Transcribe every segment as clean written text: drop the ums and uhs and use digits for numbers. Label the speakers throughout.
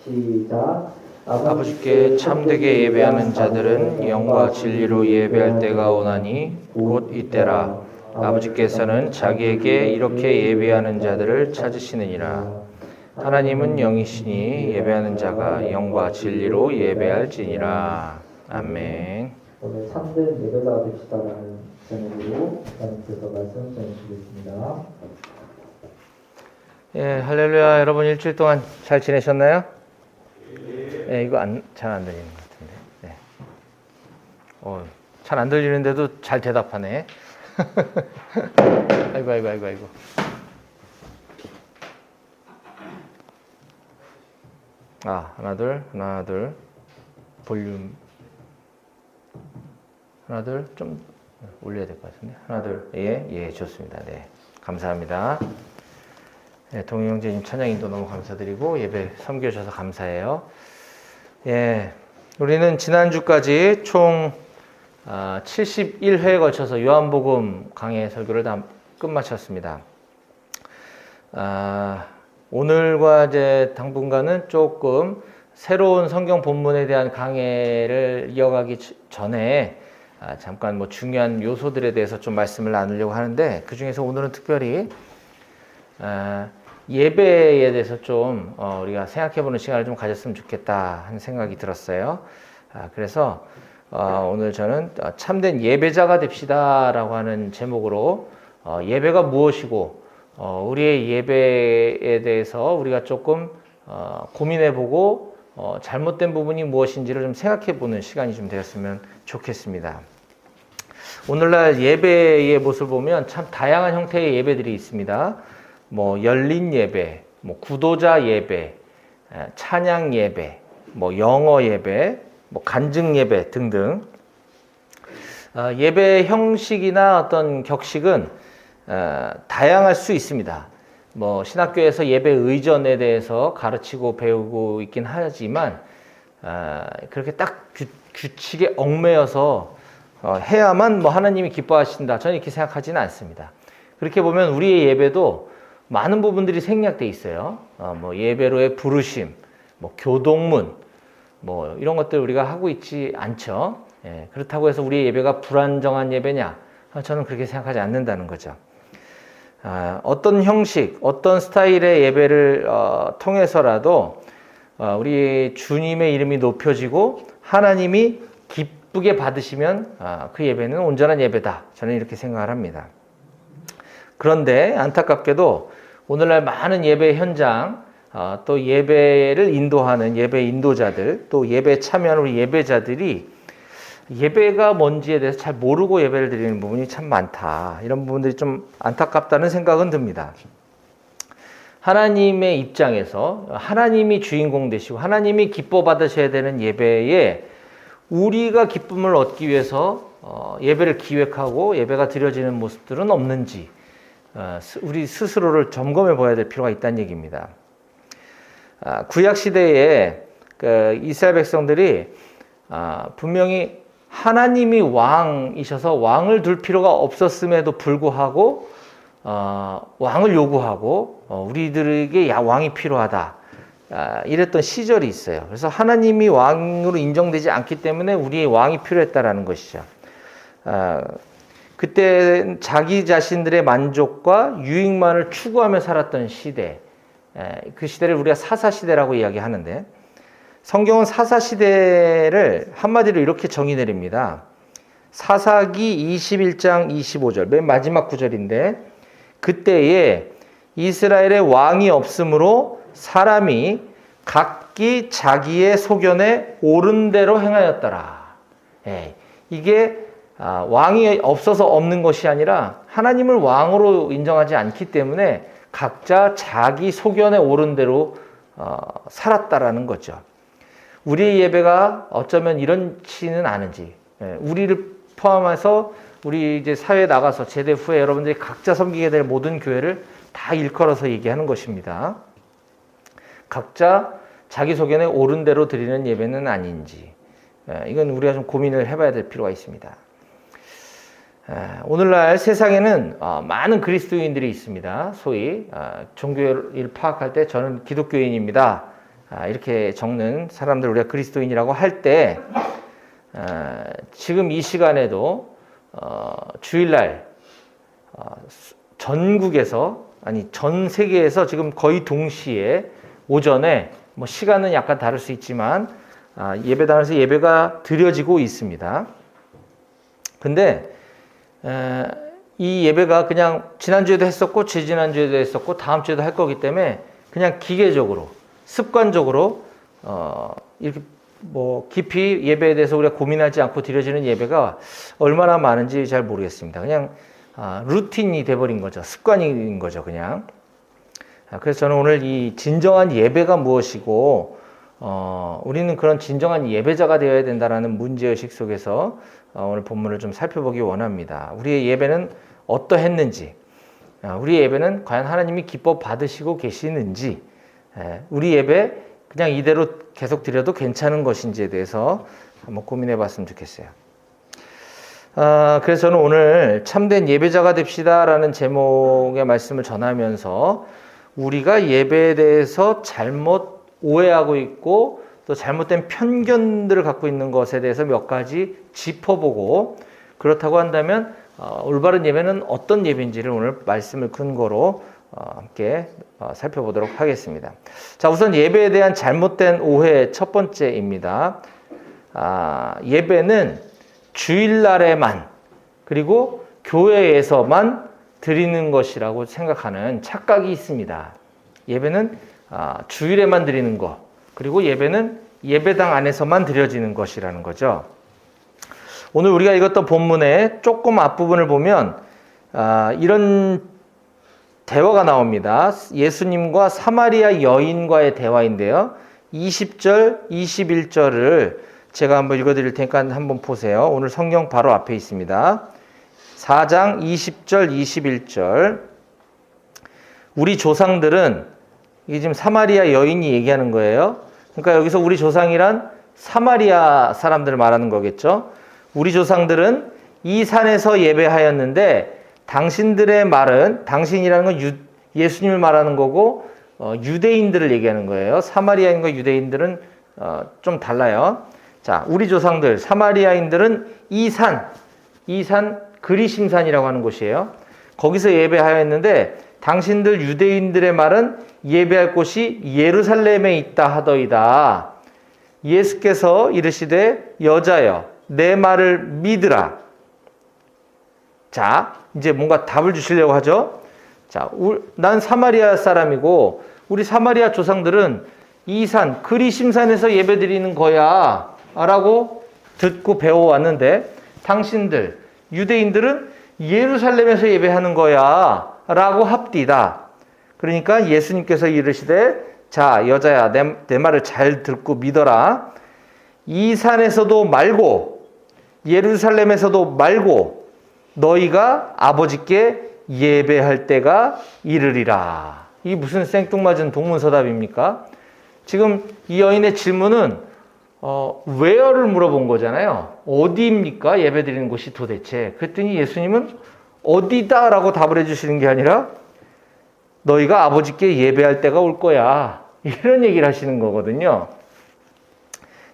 Speaker 1: 시작.
Speaker 2: 아버지께 참되게 예배하는 자들은 영과 진리로 예배할 때가 오나니 곧 이때라. 아버지께서는 자기에게 이렇게 예배하는 자들을 찾으시느니라. 하나님은 영이시니 예배하는 자가 영과 진리로 예배할지니라. 아멘.
Speaker 1: 오늘 참된 예배자가 됩시다라는 제목으로 하나님께서 말씀 전해주시겠습니다.
Speaker 2: 예, 할렐루야. 여러분 일주일 동안 잘 지내셨나요? 예, 이거 잘 안 들리는 것 같은데. 네. 잘 안 들리는데도 잘 대답하네. 아이고. 하나 둘. 볼륨. 하나 둘. 좀 올려야 될 것 같은데. 하나 둘. 예, 좋습니다. 네. 감사합니다. 네, 동희 형제님 찬양 인도 너무 감사드리고 예배 섬겨주셔서 감사해요. 예, 우리는 지난주까지 총 71회에 걸쳐서 요한복음 강해 설교를 다 끝마쳤습니다. 오늘과 이제 당분간은 조금 새로운 성경 본문에 대한 강해를 이어가기 전에 잠깐 중요한 요소들에 대해서 좀 말씀을 나누려고 하는데, 그 중에서 오늘은 특별히 예배에 대해서 좀 우리가 생각해보는 시간을 좀 가졌으면 좋겠다 하는 생각이 들었어요. 그래서 오늘 저는 참된 예배자가 됩시다 라고 하는 제목으로 예배가 무엇이고 우리의 예배에 대해서 우리가 조금 고민해보고 잘못된 부분이 무엇인지를 좀 생각해보는 시간이 좀 되었으면 좋겠습니다. 오늘날 예배의 모습을 보면 참 다양한 형태의 예배들이 있습니다. 열린 예배, 구도자 예배, 찬양 예배, 영어 예배, 간증 예배 등등. 예배 형식이나 어떤 격식은 다양할 수 있습니다. 신학교에서 예배 의전에 대해서 가르치고 배우고 있긴 하지만 그렇게 딱 규칙에 얽매여서 해야만 하나님이 기뻐하신다, 저는 이렇게 생각하지는 않습니다. 그렇게 보면 우리의 예배도 많은 부분들이 생략되어 있어요. 예배로의 부르심, 교동문, 이런 것들 우리가 하고 있지 않죠. 예, 그렇다고 해서 우리의 예배가 불안정한 예배냐? 저는 그렇게 생각하지 않는다는 거죠. 어떤 형식, 어떤 스타일의 예배를 통해서라도 우리 주님의 이름이 높여지고 하나님이 기쁘게 받으시면 그 예배는 온전한 예배다, 저는 이렇게 생각을 합니다. 그런데 안타깝게도 오늘날 많은 예배 현장, 또 예배를 인도하는 예배 인도자들, 또 예배 참여하는 우리 예배자들이 예배가 뭔지에 대해서 잘 모르고 예배를 드리는 부분이 참 많다, 이런 부분들이 좀 안타깝다는 생각은 듭니다. 하나님의 입장에서 하나님이 주인공 되시고 하나님이 기뻐 받으셔야 되는 예배에 우리가 기쁨을 얻기 위해서 예배를 기획하고 예배가 드려지는 모습들은 없는지 우리 스스로를 점검해 봐야 될 필요가 있다는 얘기입니다. 구약 시대에 이스라엘 백성들이 분명히 하나님이 왕이셔서 왕을 둘 필요가 없었음에도 불구하고 왕을 요구하고 우리들에게 왕이 필요하다, 이랬던 시절이 있어요. 그래서 하나님이 왕으로 인정되지 않기 때문에 우리의 왕이 필요했다라는 것이죠. 그때 자기 자신들의 만족과 유익만을 추구하며 살았던 시대, 그 시대를 우리가 사사시대라고 이야기하는데, 성경은 사사시대를 한마디로 이렇게 정의 내립니다. 사사기 21장 25절, 맨 마지막 구절인데, 그때에 이스라엘의 왕이 없으므로 사람이 각기 자기의 소견에 옳은 대로 행하였더라. 이게 왕이 없어서 없는 것이 아니라 하나님을 왕으로 인정하지 않기 때문에 각자 자기 소견에 옳은 대로 살았다라는 거죠. 우리의 예배가 어쩌면 이렇지는 않은지, 우리를 포함해서 우리 이제 사회에 나가서 제대 후에 여러분들이 각자 섬기게 될 모든 교회를 다 일컬어서 얘기하는 것입니다. 각자 자기 소견에 옳은 대로 드리는 예배는 아닌지, 이건 우리가 좀 고민을 해봐야 될 필요가 있습니다. 오늘날 세상에는 많은 그리스도인들이 있습니다. 소위 종교를 파악할 때 저는 기독교인입니다 이렇게 적는 사람들 우리가 그리스도인이라고 할 때 지금 이 시간에도 주일날 전국에서 아니 전 세계에서 지금 거의 동시에 오전에 뭐 시간은 약간 다를 수 있지만 예배당에서 예배가 드려지고 있습니다. 근데 이 예배가 그냥 지난주에도 했었고 지지난주에도 했었고 다음 주에도 할 거기 때문에 그냥 기계적으로 습관적으로 이렇게 뭐 깊이 예배에 대해서 우리가 고민하지 않고 드려지는 예배가 얼마나 많은지 잘 모르겠습니다. 그냥 루틴이 돼버린 거죠. 습관인 거죠, 그냥. 그래서 저는 오늘 이 진정한 예배가 무엇이고 우리는 그런 진정한 예배자가 되어야 된다라는 문제의식 속에서 오늘 본문을 좀 살펴보기 원합니다. 우리의 예배는 어떠했는지, 우리의 예배는 과연 하나님이 기뻐 받으시고 계시는지, 우리 예배 그냥 이대로 계속 드려도 괜찮은 것인지에 대해서 한번 고민해 봤으면 좋겠어요. 그래서 저는 오늘 참된 예배자가 됩시다라는 제목의 말씀을 전하면서 우리가 예배에 대해서 잘못 오해하고 있고 또 잘못된 편견들을 갖고 있는 것에 대해서 몇 가지 짚어보고, 그렇다고 한다면 올바른 예배는 어떤 예배인지를 오늘 말씀을 근거로 함께 살펴보도록 하겠습니다. 자, 우선 예배에 대한 잘못된 오해 첫 번째입니다. 예배는 주일날에만 그리고 교회에서만 드리는 것이라고 생각하는 착각이 있습니다. 예배는 주일에만 드리는 것, 그리고 예배는 예배당 안에서만 드려지는 것이라는 거죠. 오늘 우리가 읽었던 본문의 조금 앞부분을 보면 이런 대화가 나옵니다. 예수님과 사마리아 여인과의 대화인데요. 20절, 21절을 제가 한번 읽어드릴 테니까 한번 보세요. 오늘 성경 바로 앞에 있습니다. 4장 20절, 21절. 우리 조상들은, 이게 지금 사마리아 여인이 얘기하는 거예요. 그러니까 여기서 우리 조상이란 사마리아 사람들을 말하는 거겠죠. 우리 조상들은 이 산에서 예배하였는데 당신들의 말은, 당신이라는 건 예수님을 말하는 거고 유대인들을 얘기하는 거예요. 사마리아인과 유대인들은 좀 달라요. 자, 우리 조상들 사마리아인들은 이 산 그리심산이라고 하는 곳이에요. 거기서 예배하였는데 당신들 유대인들의 말은 예배할 곳이 예루살렘에 있다 하더이다. 예수께서 이르시되 여자여 내 말을 믿으라. 자, 이제 뭔가 답을 주시려고 하죠. 자, 난 사마리아 사람이고 우리 사마리아 조상들은 이 산 그리심산에서 예배드리는 거야 라고 듣고 배워왔는데 당신들 유대인들은 예루살렘에서 예배하는 거야 라고 합디다. 그러니까 예수님께서 이르시되 자 여자야 내 말을 잘 듣고 믿어라. 이 산에서도 말고 예루살렘에서도 말고 너희가 아버지께 예배할 때가 이르리라. 이게 무슨 생뚱맞은 동문서답입니까? 지금 이 여인의 질문은 where를 물어본 거잖아요. 어디입니까? 예배드리는 곳이 도대체. 그랬더니 예수님은 어디다라고 답을 해주시는 게 아니라 너희가 아버지께 예배할 때가 올 거야. 이런 얘기를 하시는 거거든요.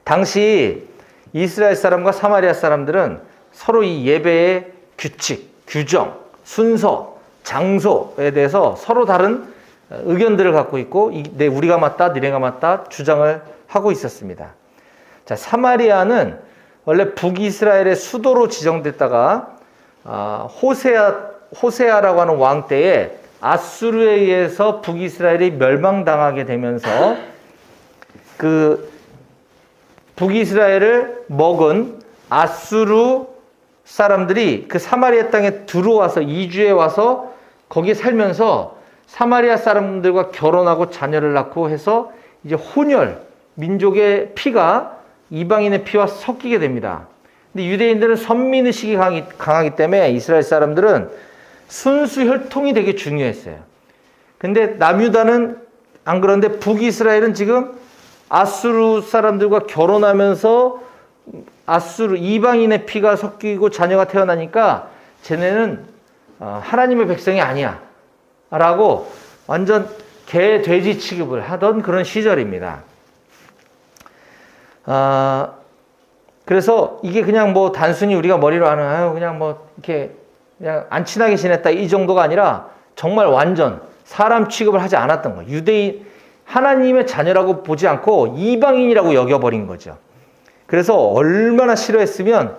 Speaker 2: 당시 이스라엘 사람과 사마리아 사람들은 서로 이 예배의 규칙, 규정, 순서, 장소에 대해서 서로 다른 의견들을 갖고 있고 우리가 맞다, 니네가 맞다 주장을 하고 있었습니다. 자, 사마리아는 원래 북이스라엘의 수도로 지정됐다가 호세아라고 하는 왕 때에 아수르에 의해서 북이스라엘이 멸망당하게 되면서 그 북이스라엘을 먹은 아수르 사람들이 그 사마리아 땅에 들어와서 이주해 와서 거기에 살면서 사마리아 사람들과 결혼하고 자녀를 낳고 해서 이제 혼혈, 민족의 피가 이방인의 피와 섞이게 됩니다. 근데 유대인들은 선민의식이 강하기 때문에 이스라엘 사람들은 순수 혈통이 되게 중요했어요. 근데 남유다는 안 그런데 북이스라엘은 지금 아수르 사람들과 결혼하면서 아수르 이방인의 피가 섞이고 자녀가 태어나니까 쟤네는 하나님의 백성이 아니야 라고 완전 개, 돼지 취급을 하던 그런 시절입니다. 그래서 이게 그냥 뭐 단순히 우리가 머리로 하는 그냥 뭐 이렇게 그냥 안 친하게 지냈다 이 정도가 아니라 정말 완전 사람 취급을 하지 않았던 거예요. 유대인 하나님의 자녀라고 보지 않고 이방인이라고 여겨버린 거죠. 그래서 얼마나 싫어했으면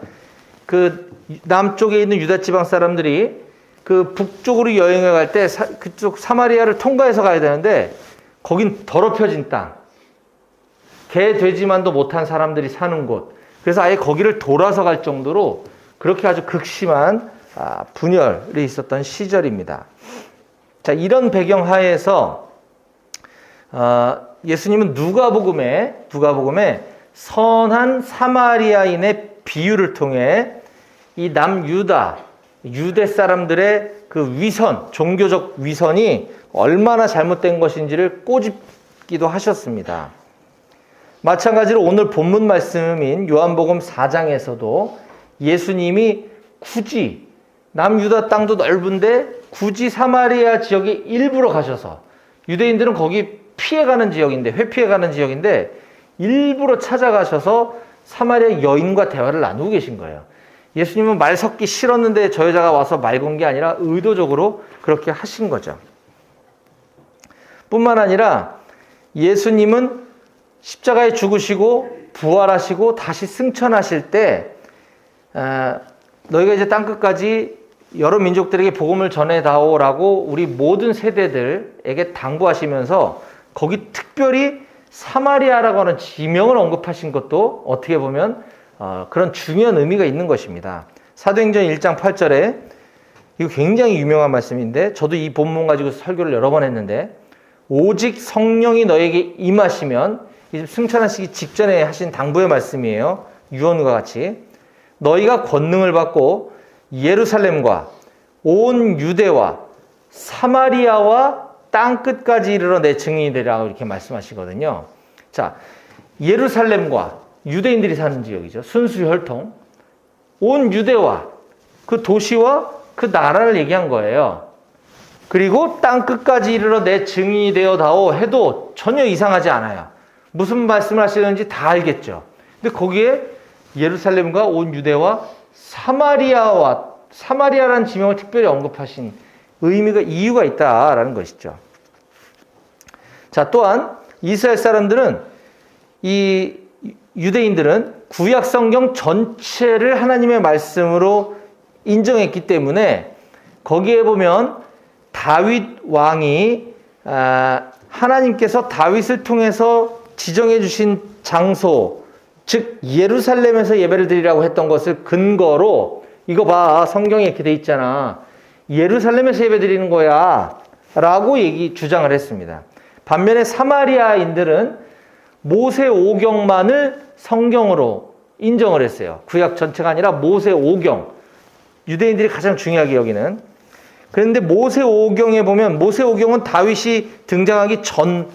Speaker 2: 그 남쪽에 있는 유다 지방 사람들이 그 북쪽으로 여행을 갈 때 그쪽 사마리아를 통과해서 가야 되는데 거긴 더럽혀진 땅, 개 돼지만도 못한 사람들이 사는 곳. 그래서 아예 거기를 돌아서 갈 정도로 그렇게 아주 극심한 분열이 있었던 시절입니다. 자, 이런 배경 하에서 예수님은 누가복음에 선한 사마리아인의 비유를 통해 이 남유다, 유대 사람들의 그 위선, 종교적 위선이 얼마나 잘못된 것인지를 꼬집기도 하셨습니다. 마찬가지로 오늘 본문 말씀인 요한복음 4장에서도 예수님이 굳이 남유다 땅도 넓은데 굳이 사마리아 지역에 일부러 가셔서, 유대인들은 거기 피해가는 지역인데, 회피해가는 지역인데 일부러 찾아가셔서 사마리아 여인과 대화를 나누고 계신 거예요. 예수님은 말 섞기 싫었는데 저 여자가 와서 말 건 게 아니라 의도적으로 그렇게 하신 거죠. 뿐만 아니라 예수님은 십자가에 죽으시고 부활하시고 다시 승천하실 때 너희가 이제 땅끝까지 여러 민족들에게 복음을 전해다오라고 우리 모든 세대들에게 당부하시면서 거기 특별히 사마리아라고 하는 지명을 언급하신 것도 어떻게 보면 그런 중요한 의미가 있는 것입니다. 사도행전 1장 8절에 이거 굉장히 유명한 말씀인데 저도 이 본문 가지고 설교를 여러 번 했는데 오직 성령이 너에게 임하시면, 이제 승천하시기 직전에 하신 당부의 말씀이에요. 유언과 같이 너희가 권능을 받고 예루살렘과 온 유대와 사마리아와 땅끝까지 이르러 내 증인이 되리라고 이렇게 말씀하시거든요. 자, 예루살렘과 유대인들이 사는 지역이죠. 순수 혈통. 온 유대와 그 도시와 그 나라를 얘기한 거예요. 그리고 땅끝까지 이르러 내 증인이 되어다오 해도 전혀 이상하지 않아요. 무슨 말씀을 하시는지 다 알겠죠. 근데 거기에 예루살렘과 온 유대와 사마리아라는 지명을 특별히 언급하신 이유가 있다라는 것이죠. 자, 또한 이스라엘 사람들은, 이 유대인들은 구약 성경 전체를 하나님의 말씀으로 인정했기 때문에 거기에 보면 다윗 왕이 하나님께서 다윗을 통해서 지정해 주신 장소, 즉 예루살렘에서 예배를 드리라고 했던 것을 근거로 이거 봐, 성경에 이렇게 돼 있잖아, 예루살렘에서 예배 드리는 거야 라고 주장을 했습니다. 반면에 사마리아인들은 모세 오경만을 성경으로 인정을 했어요. 구약 전체가 아니라 모세 오경, 유대인들이 가장 중요하게 여기는. 그런데 모세 오경에 보면, 모세 오경은 다윗이 등장하기 전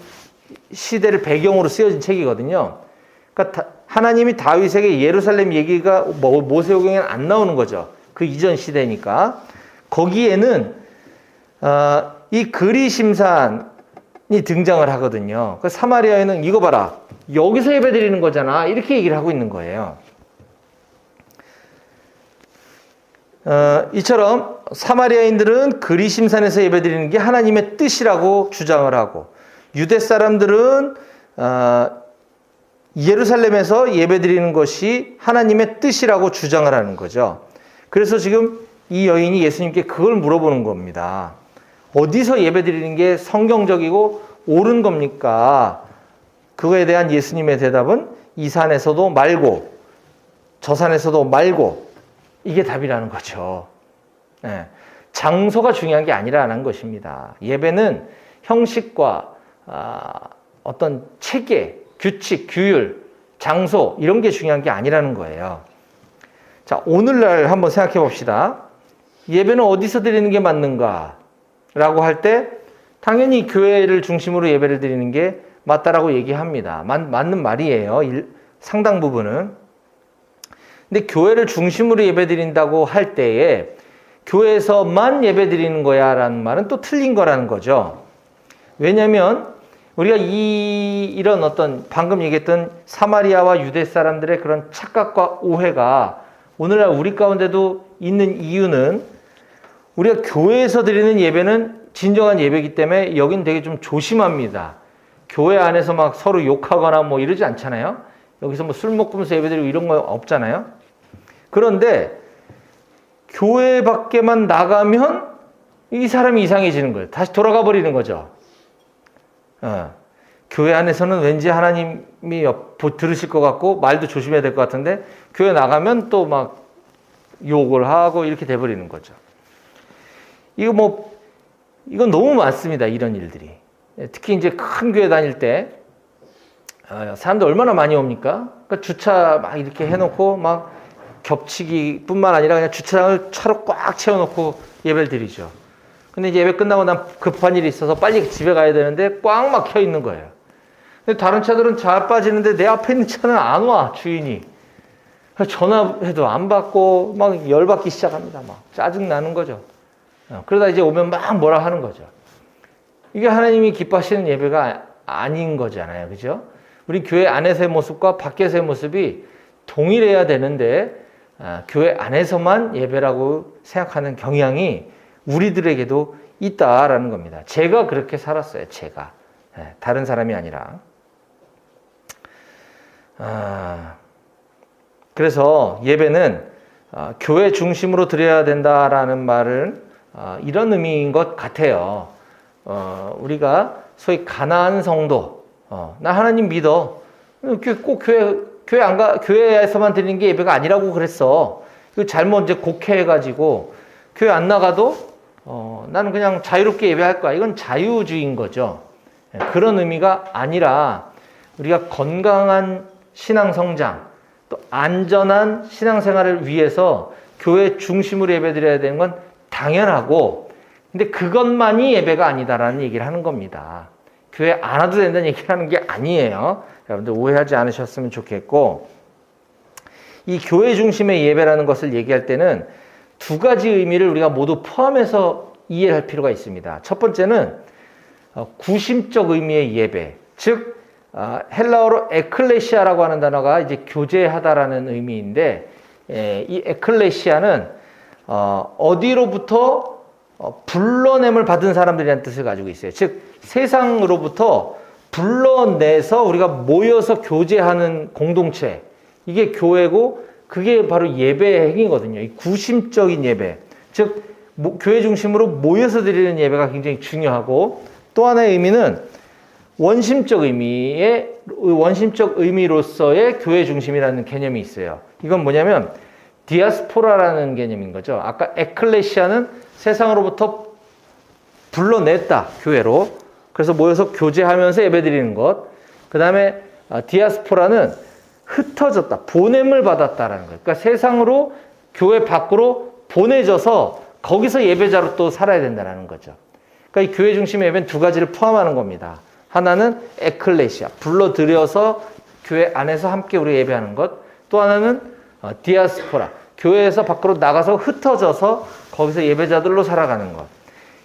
Speaker 2: 시대를 배경으로 쓰여진 책이거든요. 그러니까 하나님이 다윗에게 예루살렘 얘기가 모세 오경에는 안 나오는 거죠. 그 이전 시대니까. 거기에는 이 그리심산이 등장을 하거든요. 그 사마리아에는 이거 봐라, 여기서 예배 드리는 거잖아, 이렇게 얘기를 하고 있는 거예요. 이처럼 사마리아인들은 그리심산에서 예배 드리는 게 하나님의 뜻이라고 주장을 하고, 유대 사람들은 예루살렘에서 예배 드리는 것이 하나님의 뜻이라고 주장을 하는 거죠. 그래서 지금 이 여인이 예수님께 그걸 물어보는 겁니다. 어디서 예배 드리는 게 성경적이고 옳은 겁니까? 그거에 대한 예수님의 대답은 이 산에서도 말고 저 산에서도 말고, 이게 답이라는 거죠. 네. 장소가 중요한 게 아니라는 것입니다. 예배는 형식과 어떤 체계, 규칙, 규율, 장소 이런 게 중요한 게 아니라는 거예요. 자, 오늘날 한번 생각해 봅시다. 예배는 어디서 드리는 게 맞는가? 라고 할 때 당연히 교회를 중심으로 예배를 드리는 게 맞다라고 얘기합니다. 맞는 말이에요. 상당 부분은. 근데 교회를 중심으로 예배 드린다고 할 때에 교회에서만 예배 드리는 거야 라는 말은 또 틀린 거라는 거죠. 왜냐하면 우리가 이런 어떤 방금 얘기했던 사마리아와 유대 사람들의 그런 착각과 오해가 오늘날 우리 가운데도 있는 이유는 우리가 교회에서 드리는 예배는 진정한 예배이기 때문에 여긴 되게 좀 조심합니다. 교회 안에서 막 서로 욕하거나 뭐 이러지 않잖아요. 여기서 뭐 술 먹으면서 예배드리고 이런 거 없잖아요. 그런데 교회 밖에만 나가면 이 사람이 이상해지는 거예요. 다시 돌아가 버리는 거죠. 교회 안에서는 왠지 하나님이 들으실 것 같고 말도 조심해야 될 것 같은데 교회 나가면 또 막 욕을 하고 이렇게 돼버리는 거죠. 이건 너무 많습니다. 이런 일들이. 특히 이제 큰 교회 다닐 때 사람들 얼마나 많이 옵니까? 그러니까 주차 막 이렇게 해놓고 막 겹치기뿐만 아니라 그냥 주차장을 차로 꽉 채워놓고 예배를 드리죠. 근데 이제 예배 끝나고 난 급한 일이 있어서 빨리 집에 가야 되는데 꽉 막혀 있는 거예요. 근데 다른 차들은 잘 빠지는데 내 앞에 있는 차는 안 와, 주인이. 전화해도 안 받고 막 열받기 시작합니다. 막 짜증 나는 거죠. 그러다 이제 오면 막 뭐라 하는 거죠. 이게 하나님이 기뻐하시는 예배가 아닌 거잖아요. 그죠? 우리 교회 안에서의 모습과 밖에서의 모습이 동일해야 되는데 교회 안에서만 예배라고 생각하는 경향이 우리들에게도 있다라는 겁니다. 제가 그렇게 살았어요. 제가. 다른 사람이 아니라. 그래서 예배는 교회 중심으로 드려야 된다라는 말을 이런 의미인 것 같아요. 우리가 소위 가나안 성도, 나 하나님 믿어. 꼭 교회 안 가, 교회에서만 드리는 게 예배가 아니라고 그랬어. 이거 잘못 이제 곡해해가지고 교회 안 나가도 나는 그냥 자유롭게 예배할 거야. 이건 자유주의인 거죠. 그런 의미가 아니라 우리가 건강한 신앙 성장, 또 안전한 신앙생활을 위해서 교회 중심으로 예배드려야 되는 건 당연하고, 근데 그것만이 예배가 아니다라는 얘기를 하는 겁니다. 교회 안 와도 된다는 얘기를 하는 게 아니에요. 여러분들 오해하지 않으셨으면 좋겠고, 이 교회 중심의 예배라는 것을 얘기할 때는 두 가지 의미를 우리가 모두 포함해서 이해할 필요가 있습니다. 첫 번째는 구심적 의미의 예배, 즉 헬라어로 에클레시아라고 하는 단어가 이제 교제하다라는 의미인데, 이 에클레시아는 어디로부터 불러냄을 받은 사람들이라는 뜻을 가지고 있어요. 즉 세상으로부터 불러내서 우리가 모여서 교제하는 공동체, 이게 교회고 그게 바로 예배의 행위거든요. 이 구심적인 예배, 즉 교회 중심으로 모여서 드리는 예배가 굉장히 중요하고, 또 하나의 의미는 원심적 의미로서의 교회 중심이라는 개념이 있어요. 이건 뭐냐면 디아스포라라는 개념인 거죠. 아까 에클레시아는 세상으로부터 불러냈다, 교회로. 그래서 모여서 교제하면서 예배드리는 것. 그 다음에 디아스포라는 흩어졌다, 보냄을 받았다라는 거예요. 그러니까 세상으로, 교회 밖으로 보내져서 거기서 예배자로 또 살아야 된다는 거죠. 그러니까 이 교회 중심의 예배는 두 가지를 포함하는 겁니다. 하나는 에클레시아, 불러들여서 교회 안에서 함께 우리 예배하는 것. 또 하나는 디아스포라, 교회에서 밖으로 나가서 흩어져서 거기서 예배자들로 살아가는 것.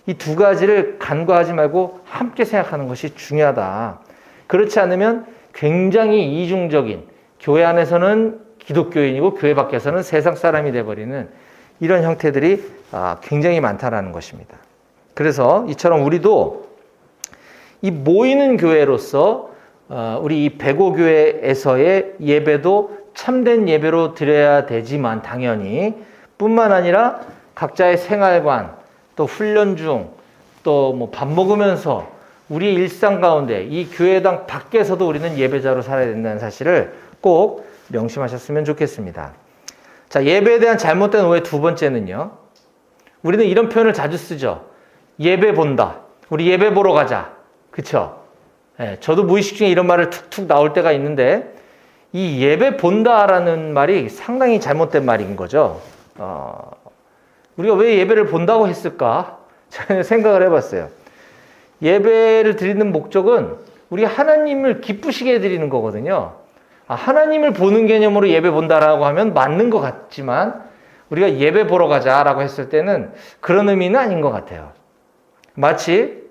Speaker 2: 이 두 가지를 간과하지 말고 함께 생각하는 것이 중요하다. 그렇지 않으면 굉장히 이중적인, 교회 안에서는 기독교인이고 교회 밖에서는 세상 사람이 돼버리는 이런 형태들이 굉장히 많다라는 것입니다. 그래서 이처럼 우리도 이 모이는 교회로서 우리 이 배고교회에서의 예배도 참된 예배로 드려야 되지만 당연히, 뿐만 아니라 각자의 생활관, 또 훈련 중, 또 뭐 밥 먹으면서 우리의 일상 가운데 이 교회당 밖에서도 우리는 예배자로 살아야 된다는 사실을 꼭 명심하셨으면 좋겠습니다. 자, 예배에 대한 잘못된 오해 두 번째는요. 우리는 이런 표현을 자주 쓰죠. 예배 본다. 우리 예배 보러 가자. 그쵸? 저도 무의식 중에 이런 말을 툭툭 나올 때가 있는데, 이 예배 본다라는 말이 상당히 잘못된 말인 거죠. 우리가 왜 예배를 본다고 했을까? 저는 생각을 해봤어요. 예배를 드리는 목적은 우리 하나님을 기쁘시게 해드리는 거거든요. 하나님을 보는 개념으로 예배 본다라고 하면 맞는 것 같지만, 우리가 예배 보러 가자라고 했을 때는 그런 의미는 아닌 것 같아요. 마치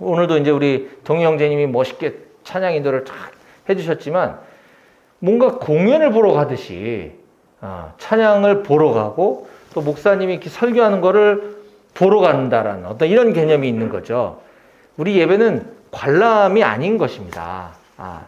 Speaker 2: 오늘도 이제 우리 동희 형제님이 멋있게 찬양 인도를 쫙 해주셨지만 뭔가 공연을 보러 가듯이 찬양을 보러 가고 또 목사님이 이렇게 설교하는 거를 보러 간다라는 어떤 이런 개념이 있는 거죠. 우리 예배는 관람이 아닌 것입니다.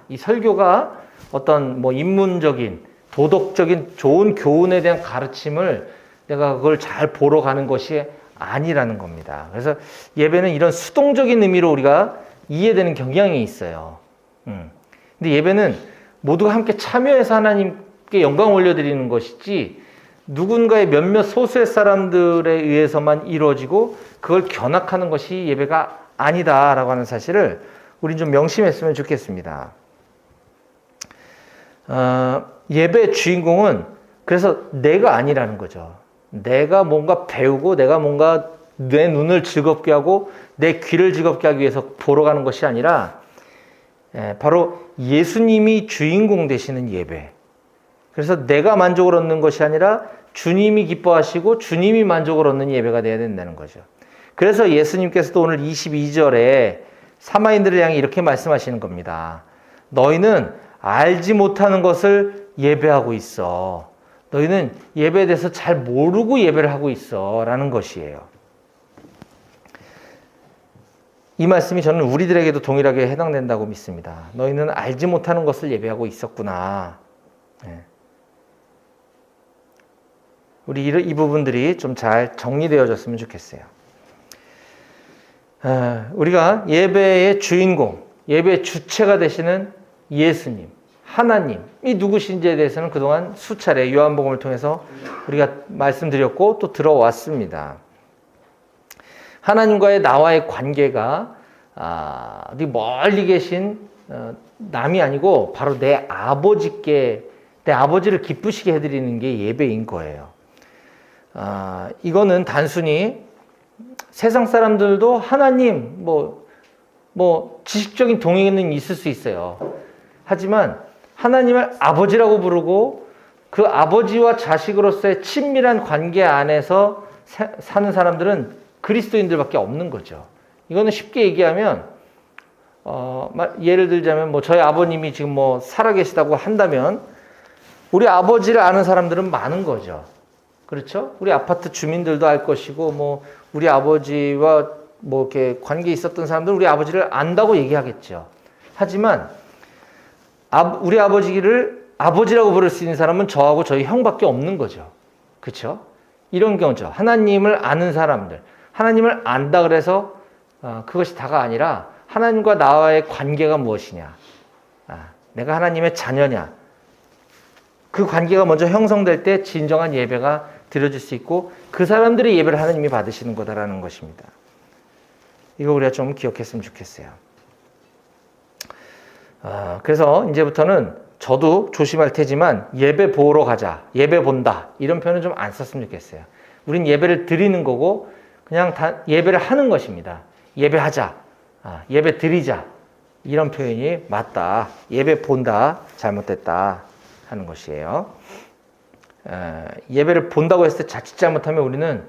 Speaker 2: 이 설교가 어떤 뭐 인문적인 도덕적인 좋은 교훈에 대한 가르침을 내가 그걸 잘 보러 가는 것이 아니라는 겁니다. 그래서 예배는 이런 수동적인 의미로 우리가 이해되는 경향이 있어요. 근데 예배는 모두가 함께 참여해서 하나님께 영광 올려드리는 것이지 누군가의 몇몇 소수의 사람들에 의해서만 이루어지고 그걸 견학하는 것이 예배가 아니다라고 하는 사실을 우린 좀 명심했으면 좋겠습니다. 예배의 주인공은 그래서 내가 아니라는 거죠. 내가 뭔가 배우고 내가 뭔가 내 눈을 즐겁게 하고 내 귀를 즐겁게 하기 위해서 보러 가는 것이 아니라 바로 예수님이 주인공 되시는 예배. 그래서 내가 만족을 얻는 것이 아니라 주님이 기뻐하시고 주님이 만족을 얻는 예배가 되어야 된다는 거죠. 그래서 예수님께서도 오늘 22절에 사마인들을 향해 이렇게 말씀하시는 겁니다. 너희는 알지 못하는 것을 예배하고 있어. 너희는 예배에 대해서 잘 모르고 예배를 하고 있어. 라는 것이에요. 이 말씀이 저는 우리들에게도 동일하게 해당된다고 믿습니다. 너희는 알지 못하는 것을 예배하고 있었구나. 우리 이 부분들이 좀 잘 정리되어졌으면 좋겠어요. 우리가 예배의 주인공, 예배의 주체가 되시는 예수님, 하나님이 누구신지에 대해서는 그동안 수차례 요한복음을 통해서 우리가 말씀드렸고 또 들어왔습니다. 하나님과의 나와의 관계가 어디 멀리 계신 남이 아니고 바로 내 아버지를 기쁘시게 해드리는 게 예배인 거예요. 이거는 단순히 세상 사람들도 하나님 지식적인 동의는 있을 수 있어요. 하지만 하나님을 아버지라고 부르고 그 아버지와 자식으로서의 친밀한 관계 안에서 사는 사람들은 그리스도인들밖에 없는 거죠. 이거는 쉽게 얘기하면 예를 들자면 저희 아버님이 지금 살아계시다고 한다면 우리 아버지를 아는 사람들은 많은 거죠. 그렇죠? 우리 아파트 주민들도 알 것이고 우리 아버지와 이렇게 관계 있었던 사람들은 우리 아버지를 안다고 얘기하겠죠. 하지만 우리 아버지를 아버지라고 부를 수 있는 사람은 저하고 저희 형밖에 없는 거죠. 그렇죠? 이런 경우죠. 하나님을 아는 사람들, 하나님을 안다 그래서 그것이 다가 아니라 하나님과 나와의 관계가 무엇이냐, 내가 하나님의 자녀냐, 그 관계가 먼저 형성될 때 진정한 예배가 드려질 수 있고 그 사람들의 예배를 하나님이 받으시는 거다라는 것입니다. 이거 우리가 좀 기억했으면 좋겠어요. 그래서 이제부터는 저도 조심할 테지만 예배 보러 가자, 예배 본다 이런 표현은 좀 안 썼으면 좋겠어요. 우린 예배를 드리는 거고 그냥 예배를 하는 것입니다. 예배하자, 예배 드리자 이런 표현이 맞다. 예배 본다 잘못됐다 하는 것이에요. 예배를 본다고 했을 때 자칫 잘못하면 우리는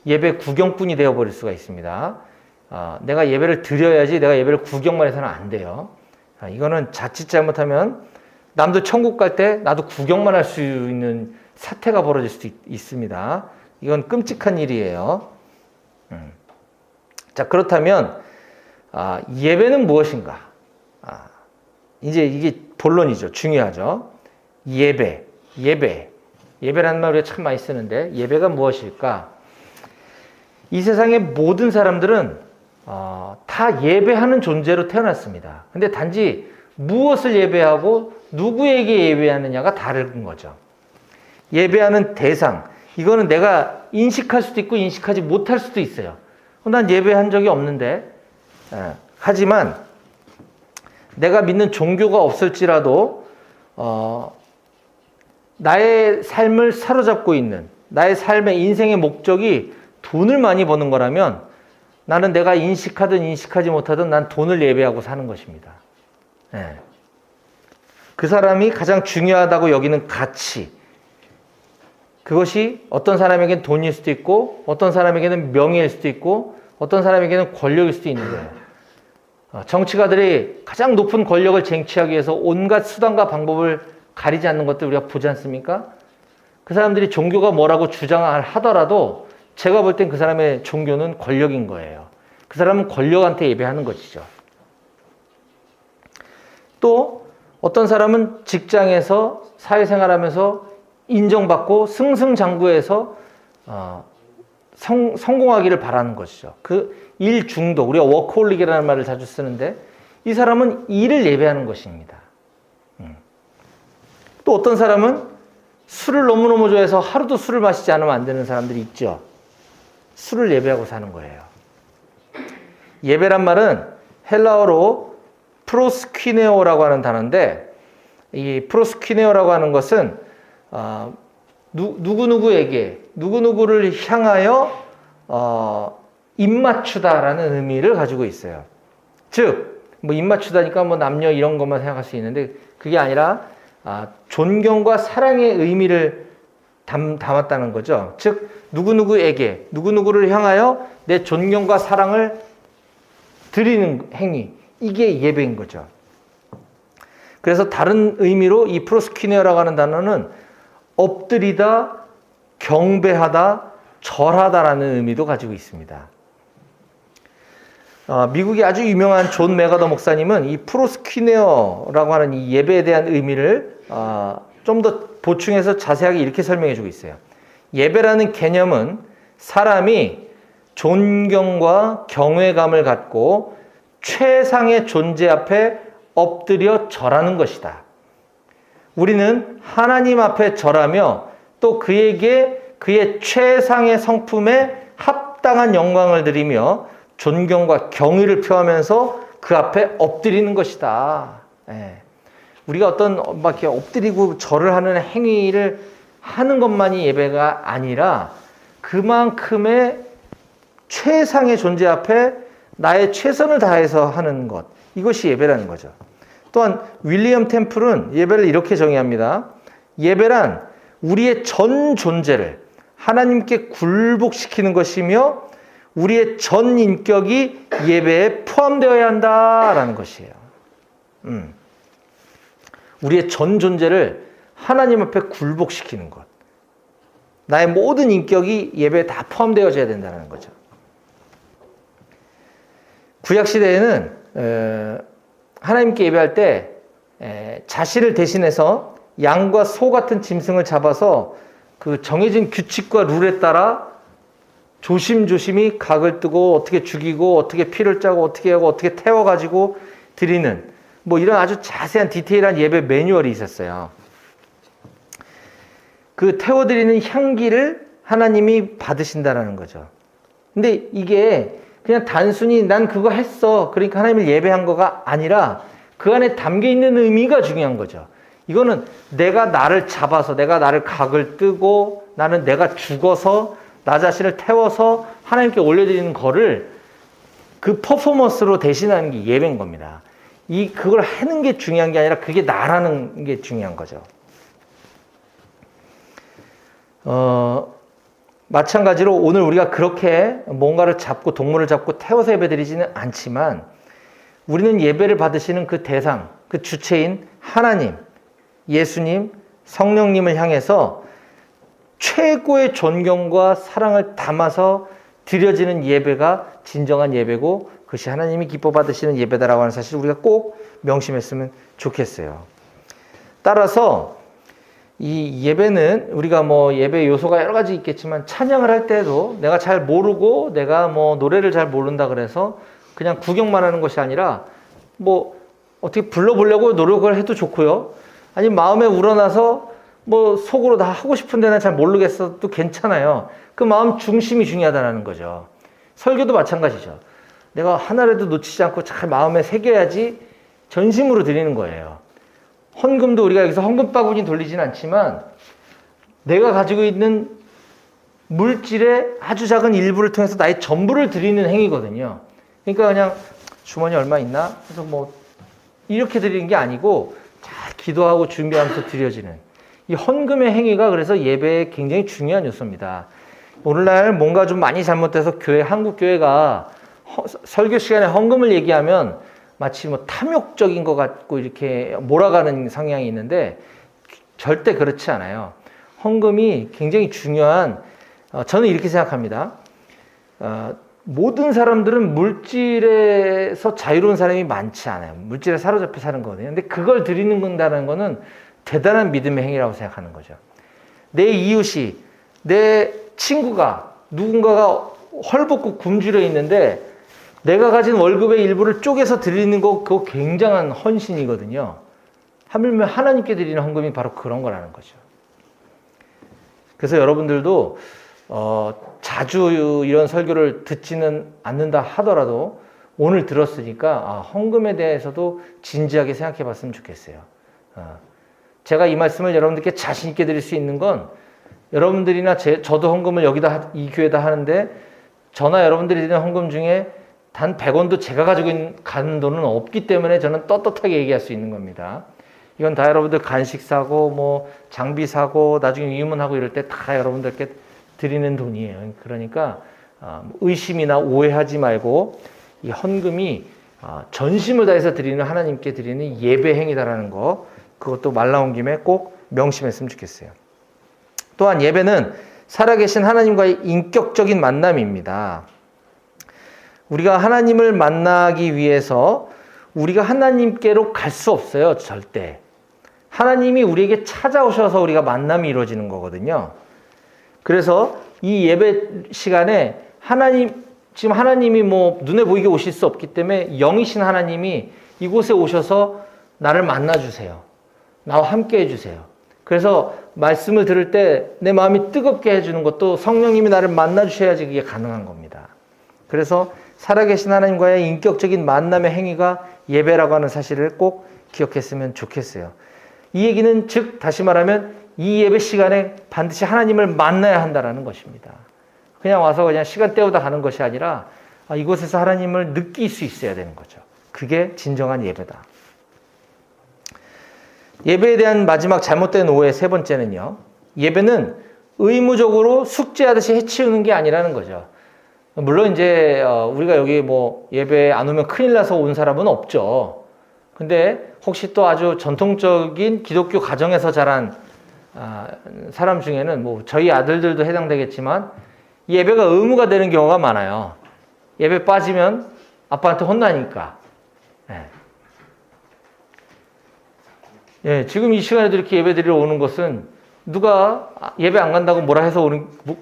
Speaker 2: 예배 구경꾼이 되어버릴 수가 있습니다. 내가 예배를 드려야지 내가 예배를 구경만 해서는 안 돼요. 이거는 자칫 잘못하면 남도 천국 갈 때 나도 구경만 할 수 있는 사태가 벌어질 수도 있습니다. 이건 끔찍한 일이에요. 자, 그렇다면 예배는 무엇인가? 이제 이게 본론이죠. 중요하죠. 예배라는 말 우리가 참 많이 쓰는데 예배가 무엇일까? 이 세상의 모든 사람들은 다 예배하는 존재로 태어났습니다. 근데 단지 무엇을 예배하고 누구에게 예배하느냐가 다른 거죠. 예배하는 대상, 이거는 내가 인식할 수도 있고 인식하지 못할 수도 있어요. 난 예배한 적이 없는데, 하지만 내가 믿는 종교가 없을지라도 나의 삶을 사로잡고 있는 나의 삶의 인생의 목적이 돈을 많이 버는 거라면 나는 내가 인식하든 인식하지 못하든 난 돈을 예배하고 사는 것입니다. 그 사람이 가장 중요하다고 여기는 가치, 그것이 어떤 사람에게는 돈일 수도 있고 어떤 사람에게는 명예일 수도 있고 어떤 사람에게는 권력일 수도 있는 거예요. 정치가들이 가장 높은 권력을 쟁취하기 위해서 온갖 수단과 방법을 가리지 않는 것들 우리가 보지 않습니까? 그 사람들이 종교가 뭐라고 주장을 하더라도 제가 볼 땐 그 사람의 종교는 권력인 거예요. 그 사람은 권력한테 예배하는 것이죠. 또 어떤 사람은 직장에서 사회생활하면서 인정받고 승승장구해서 성공하기를 바라는 것이죠. 그 일 중독, 우리가 워커홀릭이라는 말을 자주 쓰는데 이 사람은 일을 예배하는 것입니다. 또 어떤 사람은 술을 너무너무 좋아해서 하루도 술을 마시지 않으면 안 되는 사람들이 있죠. 술을 예배하고 사는 거예요. 예배란 말은 헬라어로 프로스퀴네오라고 하는 단어인데 이 프로스퀴네오라고 하는 것은 누구누구에게 누구누구를 향하여 입맞추다라는 의미를 가지고 있어요. 즉, 뭐 입맞추다니까 뭐 남녀 이런 것만 생각할 수 있는데 그게 아니라 존경과 사랑의 의미를 담았다는 거죠. 즉, 누구누구에게 누구누구를 향하여 내 존경과 사랑을 드리는 행위, 이게 예배인 거죠. 그래서 다른 의미로 이 프로스퀴네어라고 하는 단어는 엎드리다, 경배하다, 절하다라는 의미도 가지고 있습니다. 미국의 아주 유명한 존 메가더 목사님은 이 프로스퀴네어라고 하는 이 예배에 대한 의미를 좀 더 보충해서 자세하게 이렇게 설명해 주고 있어요. 예배라는 개념은 사람이 존경과 경외감을 갖고 최상의 존재 앞에 엎드려 절하는 것이다. 우리는 하나님 앞에 절하며 또 그에게 그의 최상의 성품에 합당한 영광을 드리며 존경과 경의를 표하면서 그 앞에 엎드리는 것이다. 우리가 어떤 막 이렇게 엎드리고 절을 하는 행위를 하는 것만이 예배가 아니라 그만큼의 최상의 존재 앞에 나의 최선을 다해서 하는 것, 이것이 예배라는 거죠. 또한 윌리엄 템플은 예배를 이렇게 정의합니다. 예배란 우리의 전 존재를 하나님께 굴복시키는 것이며 우리의 전 인격이 예배에 포함되어야 한다라는 것이에요. 우리의 전 존재를 하나님 앞에 굴복시키는 것. 나의 모든 인격이 예배에 다 포함되어져야 된다는 거죠. 구약시대에는 하나님께 예배할 때 자신을 대신해서 양과 소 같은 짐승을 잡아서 그 정해진 규칙과 룰에 따라 조심조심히 각을 뜨고 어떻게 죽이고 어떻게 피를 짜고 어떻게 하고 어떻게 태워가지고 드리는 뭐 이런 아주 자세한 디테일한 예배 매뉴얼이 있었어요. 그 태워드리는 향기를 하나님이 받으신다라는 거죠. 근데 이게 그냥 단순히 난 그거 했어, 그러니까 하나님을 예배한 거가 아니라 그 안에 담겨있는 의미가 중요한 거죠. 이거는 내가 나를 잡아서 내가 나를 각을 뜨고 나는 내가 죽어서 나 자신을 태워서 하나님께 올려드리는 거를 그 퍼포먼스로 대신하는 게 예배인 겁니다. 그걸 하는 게 중요한 게 아니라 그게 나라는 게 중요한 거죠. 마찬가지로 오늘 우리가 그렇게 뭔가를 잡고 동물을 잡고 태워서 예배드리지는 않지만 우리는 예배를 받으시는 그 대상, 그 주체인 하나님, 예수님, 성령님을 향해서 최고의 존경과 사랑을 담아서 드려지는 예배가 진정한 예배고 그것이 하나님이 기뻐 받으시는 예배다라고 하는 사실을 우리가 꼭 명심했으면 좋겠어요. 따라서 이 예배는 우리가 뭐 예배 요소가 여러 가지 있겠지만 찬양을 할 때도 내가 잘 모르고 내가 뭐 노래를 잘 모른다 그래서 그냥 구경만 하는 것이 아니라 뭐 어떻게 불러보려고 노력을 해도 좋고요. 아니면 마음에 우러나서 뭐 속으로 다 하고 싶은데 난 잘 모르겠어도 괜찮아요. 그 마음 중심이 중요하다는 거죠. 설교도 마찬가지죠. 내가 하나라도 놓치지 않고 잘 마음에 새겨야지 전심으로 드리는 거예요. 헌금도 우리가 여기서 헌금 바구니 돌리진 않지만 내가 가지고 있는 물질의 아주 작은 일부를 통해서 나의 전부를 드리는 행위거든요. 그러니까 그냥 주머니 얼마 있나? 그래서 뭐 이렇게 드리는 게 아니고 잘 기도하고 준비하면서 드려지는 이 헌금의 행위가 그래서 예배에 굉장히 중요한 요소입니다. 오늘날 뭔가 좀 많이 잘못돼서 한국 교회가 설교 시간에 헌금을 얘기하면 마치 뭐 탐욕적인 것 같고 이렇게 몰아가는 성향이 있는데 절대 그렇지 않아요. 헌금이 굉장히 중요한, 저는 이렇게 생각합니다. 모든 사람들은 물질에서 자유로운 사람이 많지 않아요. 물질에 사로잡혀 사는 거거든요. 근데 그걸 드리는다는 거는 대단한 믿음의 행위라고 생각하는 거죠. 내 이웃이, 내 친구가, 누군가가 헐벗고 굶주려 있는데 내가 가진 월급의 일부를 쪼개서 드리는 거, 그거 굉장한 헌신이거든요. 하물며 하나님께 드리는 헌금이 바로 그런 거라는 거죠. 그래서 여러분들도 자주 이런 설교를 듣지는 않는다 하더라도 오늘 들었으니까 헌금에 대해서도 진지하게 생각해 봤으면 좋겠어요. 제가 이 말씀을 여러분들께 자신 있게 드릴 수 있는 건 여러분들이나 저도 헌금을 여기다 이 교회다 하는데 저나 여러분들이 드리는 헌금 중에 단 100원도 제가 가지고 가는 돈은 없기 때문에 저는 떳떳하게 얘기할 수 있는 겁니다. 이건 다 여러분들 간식 사고 뭐 장비 사고 나중에 위문하고 이럴 때 다 여러분들께 드리는 돈이에요. 그러니까 의심이나 오해하지 말고 이 헌금이 전심을 다해서 드리는 하나님께 드리는 예배 행위다라는 거, 그것도 말 나온 김에 꼭 명심했으면 좋겠어요. 또한 예배는 살아계신 하나님과의 인격적인 만남입니다. 우리가 하나님을 만나기 위해서 우리가 하나님께로 갈 수 없어요. 절대. 하나님이 우리에게 찾아오셔서 우리가 만남이 이루어지는 거거든요. 그래서 이 예배 시간에 지금 하나님이 뭐 눈에 보이게 오실 수 없기 때문에 영이신 하나님이 이곳에 오셔서 나를 만나주세요. 나와 함께 해주세요. 그래서 말씀을 들을 때 내 마음이 뜨겁게 해주는 것도 성령님이 나를 만나주셔야지 그게 가능한 겁니다. 그래서 살아계신 하나님과의 인격적인 만남의 행위가 예배라고 하는 사실을 꼭 기억했으면 좋겠어요. 이 얘기는 즉 다시 말하면 이 예배 시간에 반드시 하나님을 만나야 한다는 것입니다. 그냥 와서 그냥 시간 때우다 가는 것이 아니라 이곳에서 하나님을 느낄 수 있어야 되는 거죠. 그게 진정한 예배다. 예배에 대한 마지막 잘못된 오해 세 번째는요. 예배는 의무적으로 숙제하듯이 해치우는 게 아니라는 거죠. 물론 이제 우리가 여기 뭐 예배 안 오면 큰일 나서 온 사람은 없죠. 근데 혹시 또 아주 전통적인 기독교 가정에서 자란 사람 중에는 뭐 저희 아들들도 해당되겠지만 예배가 의무가 되는 경우가 많아요. 예배 빠지면 아빠한테 혼나니까. 지금 이 시간에도 이렇게 예배 드리러 오는 것은 누가 예배 안 간다고 뭐라 해서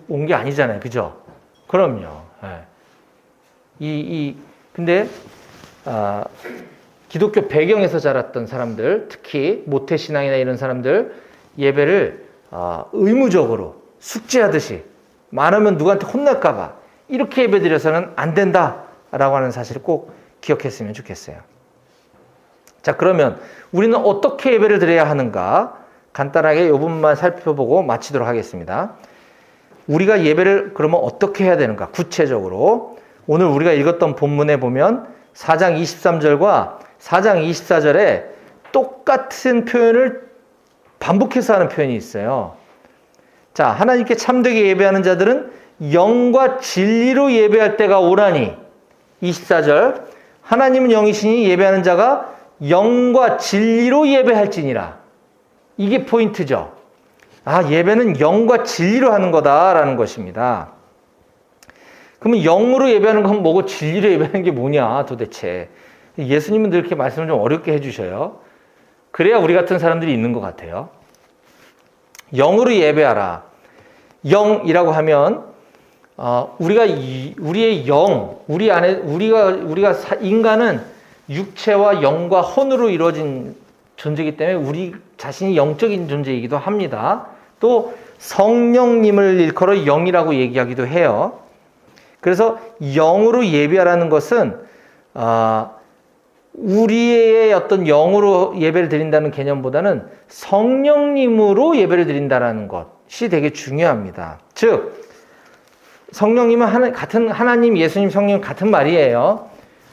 Speaker 2: 온 게 아니잖아요. 그죠? 그럼요. 근데, 기독교 배경에서 자랐던 사람들, 특히 모태신앙이나 이런 사람들, 예배를, 의무적으로 숙제하듯이, 많으면 누구한테 혼날까봐, 이렇게 예배 드려서는 안 된다라고 하는 사실을 꼭 기억했으면 좋겠어요. 자, 그러면 우리는 어떻게 예배를 드려야 하는가? 간단하게 이 부분만 살펴보고 마치도록 하겠습니다. 우리가 예배를 그러면 어떻게 해야 되는가? 구체적으로 오늘 우리가 읽었던 본문에 보면 4장 23절과 4장 24절에 똑같은 표현을 반복해서 하는 표현이 있어요. 자, 하나님께 참되게 예배하는 자들은 영과 진리로 예배할 때가 오라니. 24절, 하나님은 영이시니 예배하는 자가 영과 진리로 예배할지니라. 이게 포인트죠. 예배는 영과 진리로 하는 거다라는 것입니다. 그러면 영으로 예배하는 건 뭐고 진리로 예배하는 게 뭐냐 도대체. 예수님은 늘 이렇게 말씀을 좀 어렵게 해주셔요. 그래야 우리 같은 사람들이 있는 것 같아요. 영으로 예배하라. 영이라고 하면 우리의 영, 우리 안에 우리가 인간은 육체와 영과 혼으로 이루어진 존재이기 때문에 우리 자신이 영적인 존재이기도 합니다. 또 성령님을 일컬어 영이라고 얘기하기도 해요. 그래서 영으로 예배하라는 것은 우리의 어떤 영으로 예배를 드린다는 개념보다는 성령님으로 예배를 드린다는 것이 되게 중요합니다. 즉 성령님은 같은 하나님, 예수님, 성령 같은 말이에요.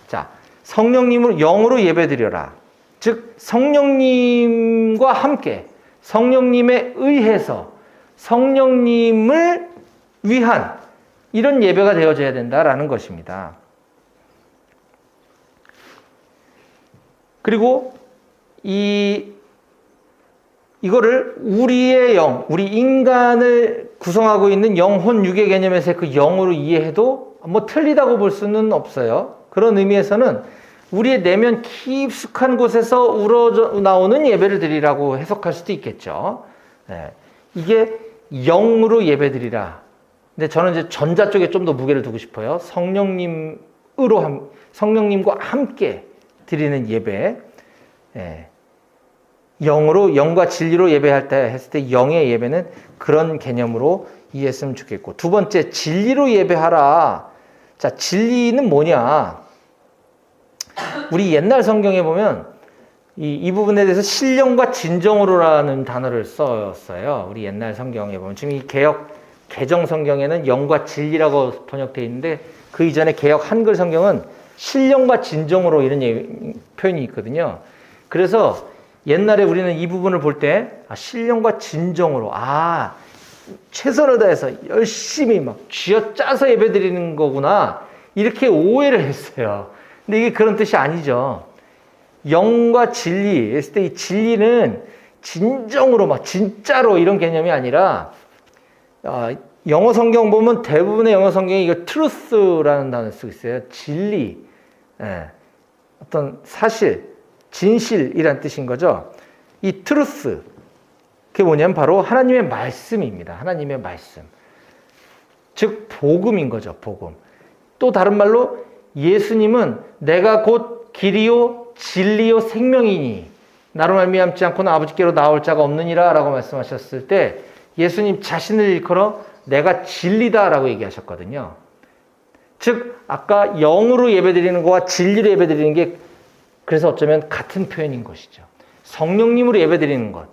Speaker 2: 자, 성령님을 영으로 예배드려라. 즉 성령님과 함께 성령님에 의해서 성령님을 위한 이런 예배가 되어져야 된다라는 것입니다. 그리고 이거를 우리의 영, 우리 인간을 구성하고 있는 영혼, 육의 개념에서의 그 영으로 이해해도 뭐 틀리다고 볼 수는 없어요. 그런 의미에서는 우리의 내면 깊숙한 곳에서 우러져 나오는 예배를 드리라고 해석할 수도 있겠죠. 네. 이게 영으로 예배 드리라. 근데 저는 이제 전자 쪽에 좀 더 무게를 두고 싶어요. 성령님과 함께 드리는 예배. 네. 영과 진리로 예배할 때 했을 때 영의 예배는 그런 개념으로 이해했으면 좋겠고, 두 번째, 진리로 예배하라. 자, 진리는 뭐냐? 우리 옛날 성경에 보면 이 부분에 대해서 신령과 진정으로라는 단어를 썼어요. 우리 옛날 성경에 보면 지금 이 개정 성경에는 영과 진리라고 번역되어 있는데 그 이전에 개역 한글 성경은 신령과 진정으로 이런 표현이 있거든요. 그래서 옛날에 우리는 이 부분을 볼 때 신령과 진정으로 최선을 다해서 열심히 막 쥐어짜서 예배드리는 거구나 이렇게 오해를 했어요. 근데 이게 그런 뜻이 아니죠. 영과 진리 했을 때 이 진리는 진정으로 막 진짜로 이런 개념이 아니라 영어 성경 보면 대부분의 영어 성경에 이거 truth라는 단어를 쓰고 있어요. 진리, 어떤 사실, 진실이란 뜻인 거죠. 이 truth, 그게 뭐냐면 바로 하나님의 말씀입니다. 하나님의 말씀. 즉 복음인 거죠. 복음. 또 다른 말로 예수님은 내가 곧 길이요 진리요 생명이니 나로 말미암지 않고는 아버지께로 나올 자가 없느니라 라고 말씀하셨을 때 예수님 자신을 일컬어 내가 진리다라고 얘기하셨거든요. 즉 아까 영으로 예배드리는 것과 진리로 예배드리는 게 그래서 어쩌면 같은 표현인 것이죠. 성령님으로 예배드리는 것,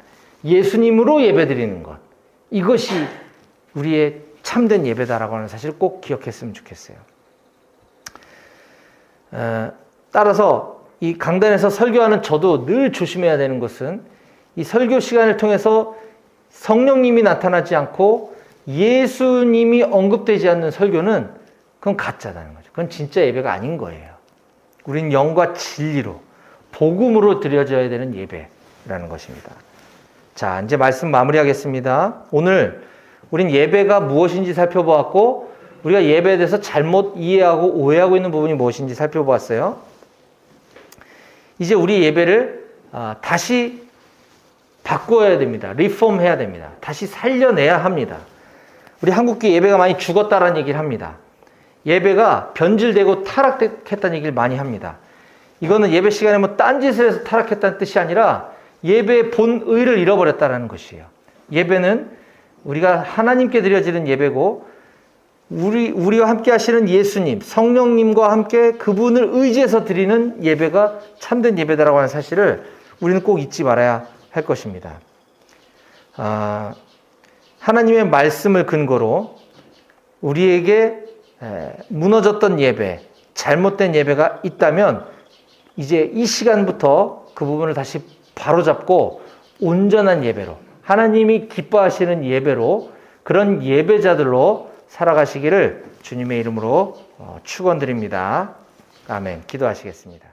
Speaker 2: 예수님으로 예배드리는 것, 이것이 우리의 참된 예배다라고 하는 사실을 꼭 기억했으면 좋겠어요. 따라서 이 강단에서 설교하는 저도 늘 조심해야 되는 것은 이 설교 시간을 통해서 성령님이 나타나지 않고 예수님이 언급되지 않는 설교는 그건 가짜다는 거죠. 그건 진짜 예배가 아닌 거예요. 우린 영과 진리로 복음으로 드려져야 되는 예배라는 것입니다. 자, 이제 말씀 마무리하겠습니다. 오늘 우린 예배가 무엇인지 살펴보았고 우리가 예배에 대해서 잘못 이해하고 오해하고 있는 부분이 무엇인지 살펴보았어요. 이제 우리 예배를 다시 바꿔야 됩니다. 리폼해야 됩니다. 다시 살려내야 합니다. 우리 한국교 예배가 많이 죽었다라는 얘기를 합니다. 예배가 변질되고 타락했다는 얘기를 많이 합니다. 이거는 예배 시간에 뭐 딴짓을 해서 타락했다는 뜻이 아니라 예배의 본의를 잃어버렸다는 것이에요. 예배는 우리가 하나님께 드려지는 예배고 우리와 함께 하시는 예수님, 성령님과 함께 그분을 의지해서 드리는 예배가 참된 예배다라고 하는 사실을 우리는 꼭 잊지 말아야 할 것입니다. 하나님의 말씀을 근거로 우리에게 무너졌던 예배, 잘못된 예배가 있다면 이제 이 시간부터 그 부분을 다시 바로잡고 온전한 예배로, 하나님이 기뻐하시는 예배로, 그런 예배자들로 살아가시기를 주님의 이름으로 축원드립니다. 아멘. 기도하시겠습니다.